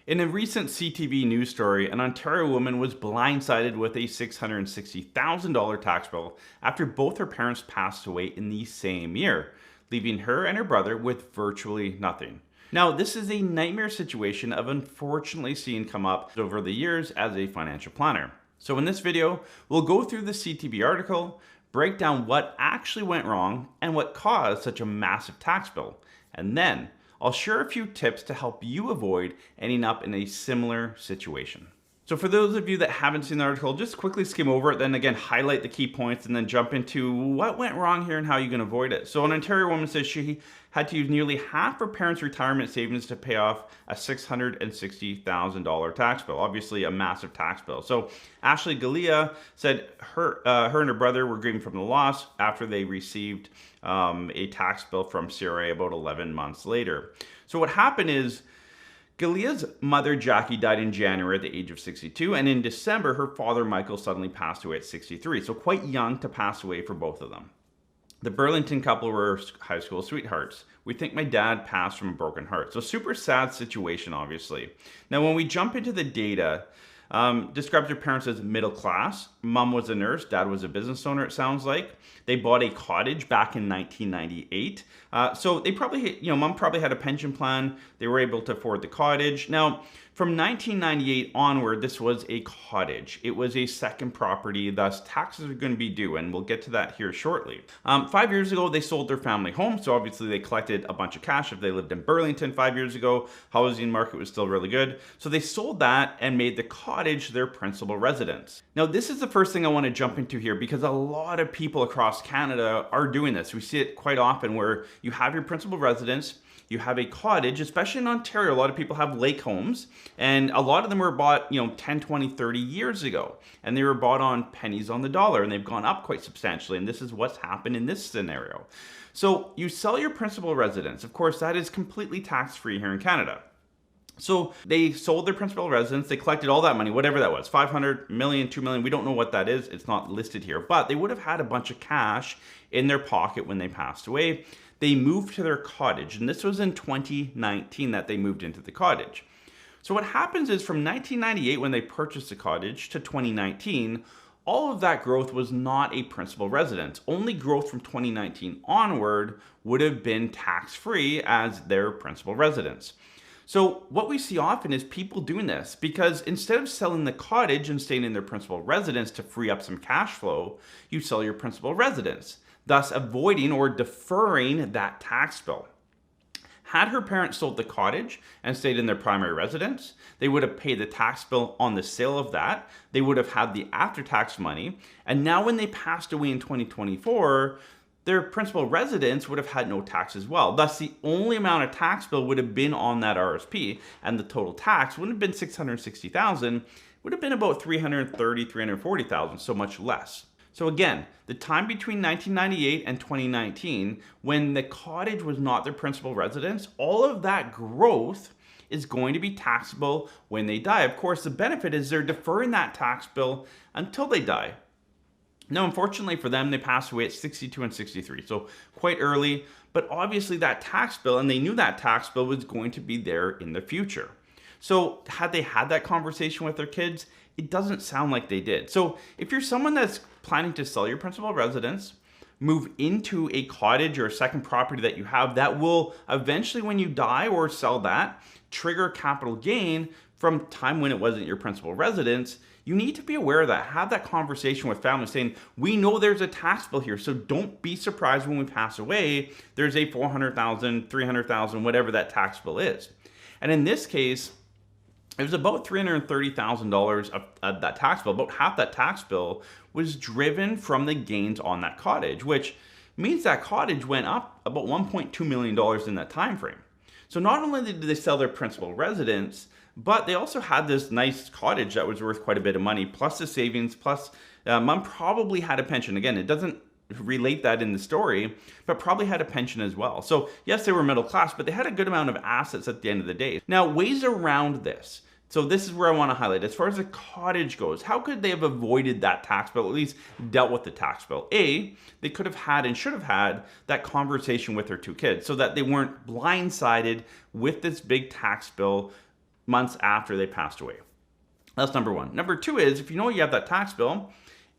In a recent CTV news story, an Ontario woman was blindsided with a $660,000 tax bill after both her parents passed away in the same year, leaving her and her brother with virtually nothing. Now, this is a nightmare situation I've unfortunately seen come up over the years as a financial planner. So in this video, we'll go through the CTV article, break down what actually went wrong and what caused such a massive tax bill, and then I'll share a few tips to help you avoid ending up in a similar situation. So for those of you that haven't seen the article, just quickly skim over it, then again highlight the key points and then jump into what went wrong here and how you can avoid it. So an Ontario woman says she had to use nearly half her parents' retirement savings to pay off a $660,000 tax bill, obviously a massive tax bill. So Ashley Galea said her and her brother were grieving from the loss after they received a tax bill from CRA about 11 months later. So what happened is Galea's mother, Jackie, died in January at the age of 62, and in December, her father, Michael, suddenly passed away at 63, so quite young to pass away for both of them. The Burlington couple were high school sweethearts. We think my dad passed from a broken heart. So super sad situation, obviously. Now, when we jump into the data, describes their parents as middle class. Mom was a nurse, dad was a business owner, it sounds like. They bought a cottage back in 1998. So they probably, mom probably had a pension plan. They were able to afford the cottage. Now, from 1998 onward, this was a cottage. It was a second property, thus taxes are going to be due, and we'll get to that here shortly. 5 years ago, they sold their family home, so obviously they collected a bunch of cash. If they lived in Burlington 5 years ago, housing market was still really good. So they sold that and made the cottage their principal residence. Now, this is the first thing I want to jump into here because a lot of people across Canada are doing this. We see it quite often where you have your principal residence, you have a cottage, especially in Ontario. A lot of people have lake homes, and a lot of them were bought, 10, 20, 30 years ago, and they were bought on pennies on the dollar, and they've gone up quite substantially, and this is what's happened in this scenario. So you sell your principal residence. Of course, that is completely tax-free here in Canada. So they sold their principal residence, they collected all that money, whatever that was, 500 million, 2 million, we don't know what that is, it's not listed here, but they would have had a bunch of cash in their pocket when they passed away. They moved to their cottage, and this was in 2019 that they moved into the cottage. So what happens is from 1998 when they purchased the cottage to 2019, all of that growth was not a principal residence. Only growth from 2019 onward would have been tax-free as their principal residence. So what we see often is people doing this because instead of selling the cottage and staying in their principal residence to free up some cash flow, you sell your principal residence, thus avoiding or deferring that tax bill. Had her parents sold the cottage and stayed in their primary residence, they would have paid the tax bill on the sale of that. They would have had the after-tax money. And now when they passed away in 2024, their principal residence would have had no tax as well. Thus, the only amount of tax bill would have been on that RSP, and the total tax wouldn't have been $660,000, would have been about $330,000, $340,000, so much less. So again, the time between 1998 and 2019, when the cottage was not their principal residence, all of that growth is going to be taxable when they die. Of course, the benefit is they're deferring that tax bill until they die. Now, unfortunately for them, they passed away at 62 and 63, so quite early, but obviously that tax bill, and they knew that tax bill was going to be there in the future. So had they had that conversation with their kids, it doesn't sound like they did. So if you're someone that's planning to sell your principal residence, move into a cottage or a second property that you have that will eventually, when you die or sell that, trigger capital gain from time when it wasn't your principal residence, you need to be aware of that. Have that conversation with family saying, we know there's a tax bill here, so don't be surprised when we pass away, there's a $400,000, $300,000, whatever that tax bill is. And in this case, it was about $330,000 of that tax bill. About half that tax bill was driven from the gains on that cottage, which means that cottage went up about $1.2 million in that time frame. So not only did they sell their principal residence, but they also had this nice cottage that was worth quite a bit of money, plus the savings, plus mom probably had a pension. Again, it doesn't relate that in the story, but probably had a pension as well. So yes, they were middle class, but they had a good amount of assets at the end of the day. Now, ways around this. So this is where I want to highlight. As far as the cottage goes, how could they have avoided that tax bill, at least dealt with the tax bill? A, they could have had and should have had that conversation with their two kids so that they weren't blindsided with this big tax bill months after they passed away. That's number one. Number two is, if you know you have that tax bill,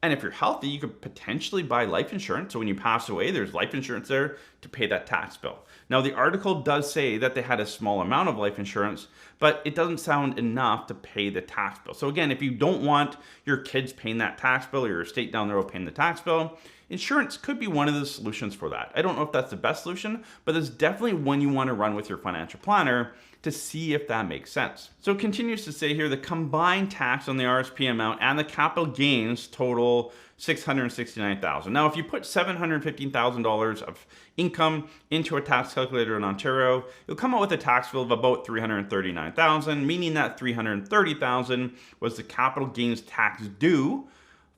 and if you're healthy, you could potentially buy life insurance. So when you pass away, there's life insurance there to pay that tax bill. Now, the article does say that they had a small amount of life insurance, but it doesn't sound enough to pay the tax bill. So again, if you don't want your kids paying that tax bill or your estate down the road paying the tax bill, insurance could be one of the solutions for that. I don't know if that's the best solution, but it's definitely one you want to run with your financial planner to see if that makes sense. So it continues to say here, the combined tax on the RSP amount and the capital gains total $669,000. Now, if you put $715,000 of income into a tax calculator in Ontario, you'll come out with a tax bill of about $339,000, meaning that $330,000 was the capital gains tax due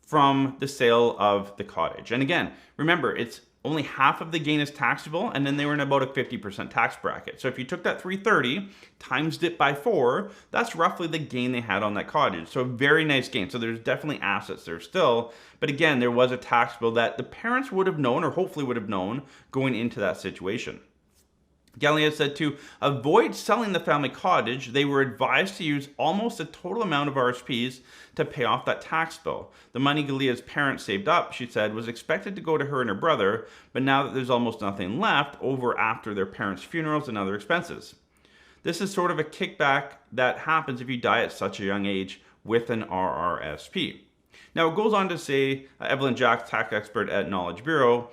from the sale of the cottage. And again, remember, it's only half of the gain is taxable, and then they were in about a 50% tax bracket. So if you took that 330, times it by 4, that's roughly the gain they had on that cottage. So a very nice gain. So there's definitely assets there still. But again, there was a tax bill that the parents would have known, or hopefully would have known, going into that situation. Gallia said to avoid selling the family cottage, they were advised to use almost the total amount of RSPs to pay off that tax bill. The money Gallia's parents saved up, she said, was expected to go to her and her brother, but now that there's almost nothing left over after their parents' funerals and other expenses. This is sort of a kickback that happens if you die at such a young age with an RRSP. Now it goes on to say, Evelyn Jack, tax expert at Knowledge Bureau,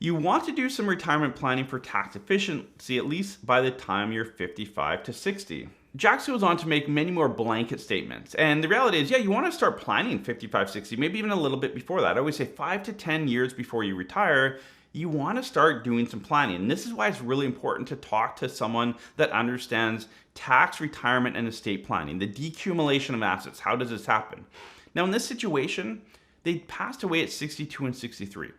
you want to do some retirement planning for tax efficiency at least by the time you're 55 to 60. Jax goes on to make many more blanket statements. And the reality is, yeah, you want to start planning 55, 60, maybe even a little bit before that. I always say 5 to 10 years before you retire, you want to start doing some planning. And this is why it's really important to talk to someone that understands tax, retirement, and estate planning, the decumulation of assets. How does this happen? Now, in this situation, they passed away at 62 and 63.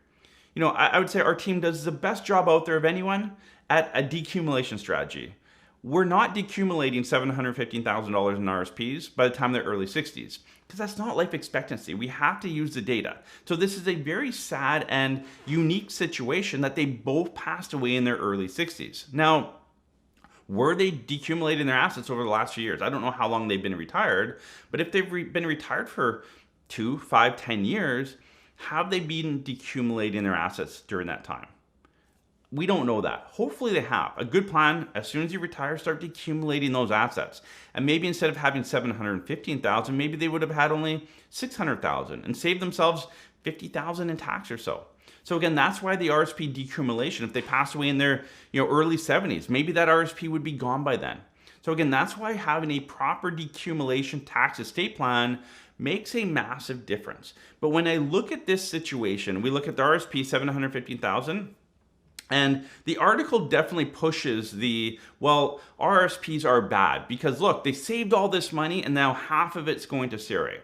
You know, I would say our team does the best job out there of anyone at a decumulation strategy. We're not decumulating $715,000 in RSPs by the time they're early 60s, because that's not life expectancy. We have to use the data. So this is a very sad and unique situation that they both passed away in their early 60s. Now, were they decumulating their assets over the last few years? I don't know how long they've been retired, but if they've been retired for 2, 5, 10 years, have they been decumulating their assets during that time? We don't know that. Hopefully they have. A good plan, as soon as you retire, start decumulating those assets. And maybe instead of having $715,000, maybe they would have had only $600,000 and saved themselves $50,000 in tax or so. So again, that's why the RSP decumulation, if they pass away in their early 70s, maybe that RSP would be gone by then. So again, that's why having a proper decumulation tax estate plan makes a massive difference. But when I look at this situation, we look at the RSP, $715,000, and the article definitely pushes well, RSPs are bad because look, they saved all this money and now half of it's going to CRA.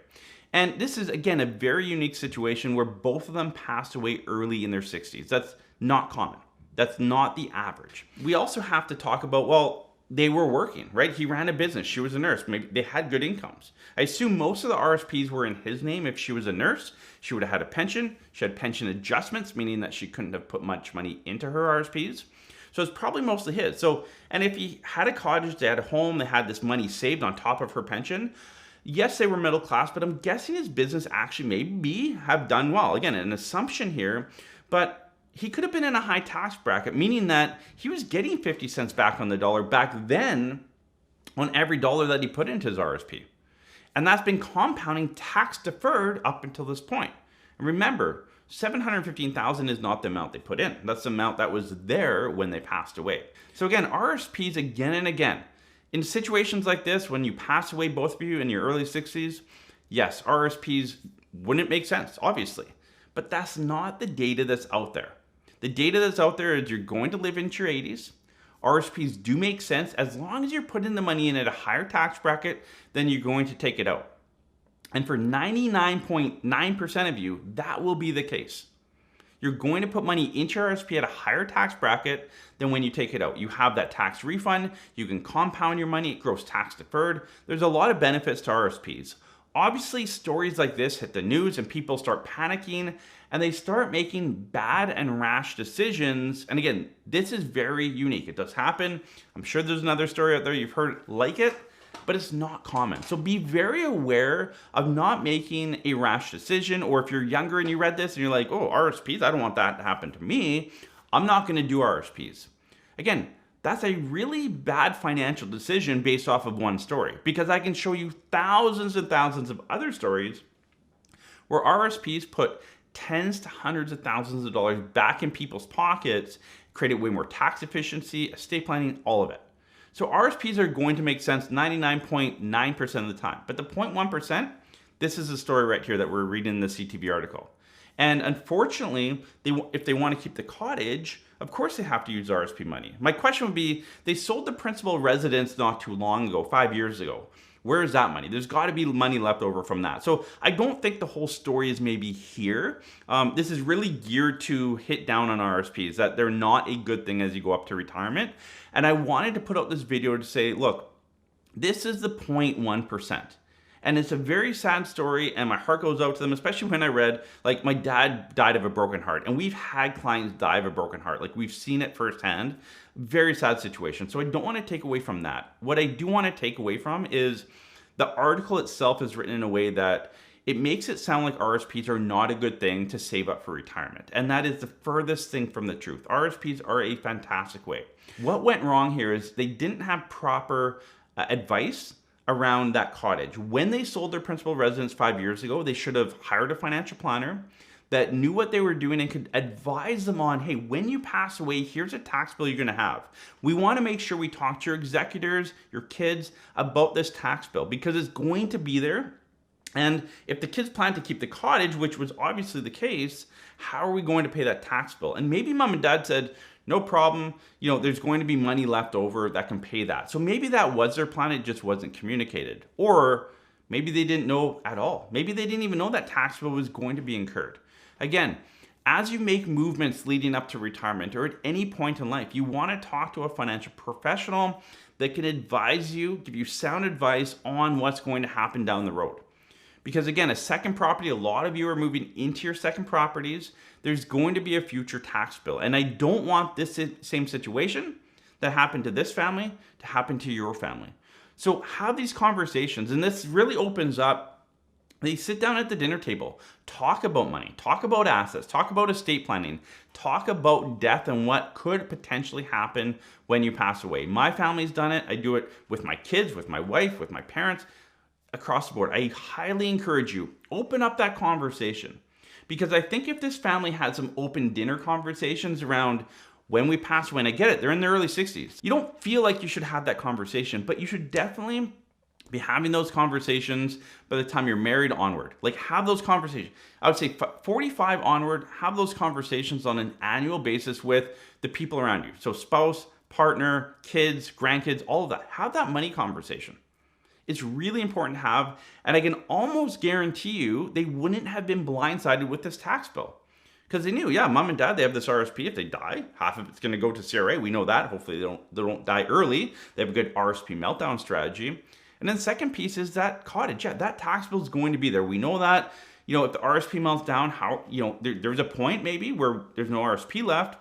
And this is, again, a very unique situation where both of them passed away early in their 60s. That's not common. That's not the average. We also have to talk about, well, they were working, right? He ran a business. She was a nurse. Maybe they had good incomes. I assume most of the RSPs were in his name. If she was a nurse, she would have had a pension. She had pension adjustments, meaning that she couldn't have put much money into her RSPs. So it's probably mostly his. So, and if he had a cottage, they had a home, they had this money saved on top of her pension. Yes, they were middle class, but I'm guessing his business actually maybe have done well. Again, an assumption here, but he could have been in a high tax bracket, meaning that he was getting 50 cents back on the dollar back then on every dollar that he put into his RSP. And that's been compounding tax deferred up until this point. And remember, $715,000 is not the amount they put in. That's the amount that was there when they passed away. So again, RSPs again and again. In situations like this, when you pass away, both of you in your early 60s, yes, RSPs wouldn't make sense, obviously. But that's not the data that's out there. The data that's out there is you're going to live into your 80s. RSPs do make sense as long as you're putting the money in at a higher tax bracket than you're going to take it out. And for 99.9% of you, that will be the case. You're going to put money into your RSP at a higher tax bracket than when you take it out. You have that tax refund. You can compound your money. It grows tax deferred. There's a lot of benefits to RSPs. Obviously, stories like this hit the news and people start panicking and they start making bad and rash decisions. And again, this is very unique. It does happen. I'm sure there's another story out there you've heard like it, but it's not common. So be very aware of not making a rash decision, or if you're younger and you read this and you're like, oh, RSPs, I don't want that to happen to me, I'm not going to do RSPs. Again, that's a really bad financial decision based off of one story, because I can show you thousands and thousands of other stories where RSPs put tens to hundreds of thousands of dollars back in people's pockets, created way more tax efficiency, estate planning, all of it. So RSPs are going to make sense 99.9% of the time. But the 0.1%, this is the story right here that we're reading in the CTV article. And unfortunately, if they want to keep the cottage, of course they have to use RSP money. My question would be, they sold the principal residence not too long ago, 5 years ago. Where is that money? There's got to be money left over from that. So I don't think the whole story is maybe here. This is really geared to hit down on RSPs, that they're not a good thing as you go up to retirement. And I wanted to put out this video to say, look, this is the 0.1%. And it's a very sad story, and my heart goes out to them, especially when I read, like, my dad died of a broken heart, and we've had clients die of a broken heart. Like, we've seen it firsthand. Very sad situation. So I don't want to take away from that. What I do want to take away from is the article itself is written in a way that it makes it sound like RSPs are not a good thing to save up for retirement. And that is the furthest thing from the truth. RSPs are a fantastic way. What went wrong here is they didn't have proper advice around that cottage. When they sold their principal residence 5 years ago, they should have hired a financial planner that knew what they were doing and could advise them on, hey, when you pass away, here's a tax bill you're gonna have. We wanna make sure we talk to your executors, your kids, about this tax bill, because it's going to be there. And if the kids plan to keep the cottage, which was obviously the case, how are we going to pay that tax bill? And maybe mom and dad said, no problem, there's going to be money left over that can pay that. So maybe that was their plan, it just wasn't communicated. Or maybe they didn't know at all. Maybe they didn't even know that tax bill was going to be incurred. Again, as you make movements leading up to retirement or at any point in life, you want to talk to a financial professional that can advise you, give you sound advice on what's going to happen down the road. Because again, a second property, a lot of you are moving into your second properties. There's going to be a future tax bill. And I don't want this same situation that happened to this family to happen to your family. So have these conversations, and this really opens up. They sit down at the dinner table, talk about money, talk about assets, talk about estate planning, talk about death and what could potentially happen when you pass away. My family's done it. I do it with my kids, with my wife, with my parents, across the board. I highly encourage you, open up that conversation. Because I think if this family had some open dinner conversations around when we pass away, and I get it, they're in their early 60s. You don't feel like you should have that conversation, but you should definitely be having those conversations by the time you're married onward. Like, have those conversations. I would say 45 onward, have those conversations on an annual basis with the people around you. So spouse, partner, kids, grandkids, all of that. Have that money conversation. It's really important to have, and I can almost guarantee you they wouldn't have been blindsided with this tax bill. Because they knew, yeah, mom and dad, they have this RSP. If they die, half of it's going to go to CRA. We know that. Hopefully they don't die early. They have a good RSP meltdown strategy. And then the second piece is that cottage. Yeah, that tax bill is going to be there. We know that, if the RSP melts down, there's a point maybe where there's no RSP left.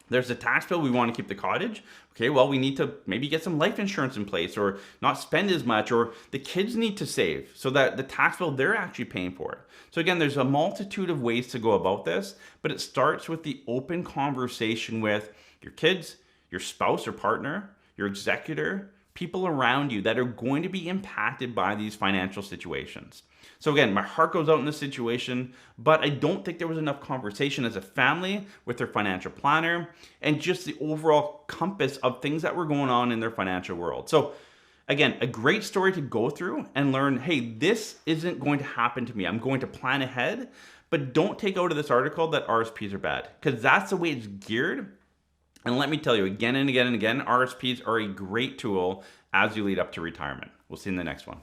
There's a tax bill. We want to keep the cottage. Okay, well, we need to maybe get some life insurance in place or not spend as much, or the kids need to save so that the tax bill, they're actually paying for it. So again, there's a multitude of ways to go about this, but it starts with the open conversation with your kids, your spouse or partner, your executor, people around you that are going to be impacted by these financial situations. So again, my heart goes out in this situation, but I don't think there was enough conversation as a family with their financial planner and just the overall compass of things that were going on in their financial world. So again, a great story to go through and learn, hey, this isn't going to happen to me. I'm going to plan ahead, but don't take out of this article that RSPs are bad, because that's the way it's geared. And let me tell you again and again and again, RSPs are a great tool as you lead up to retirement. We'll see you in the next one.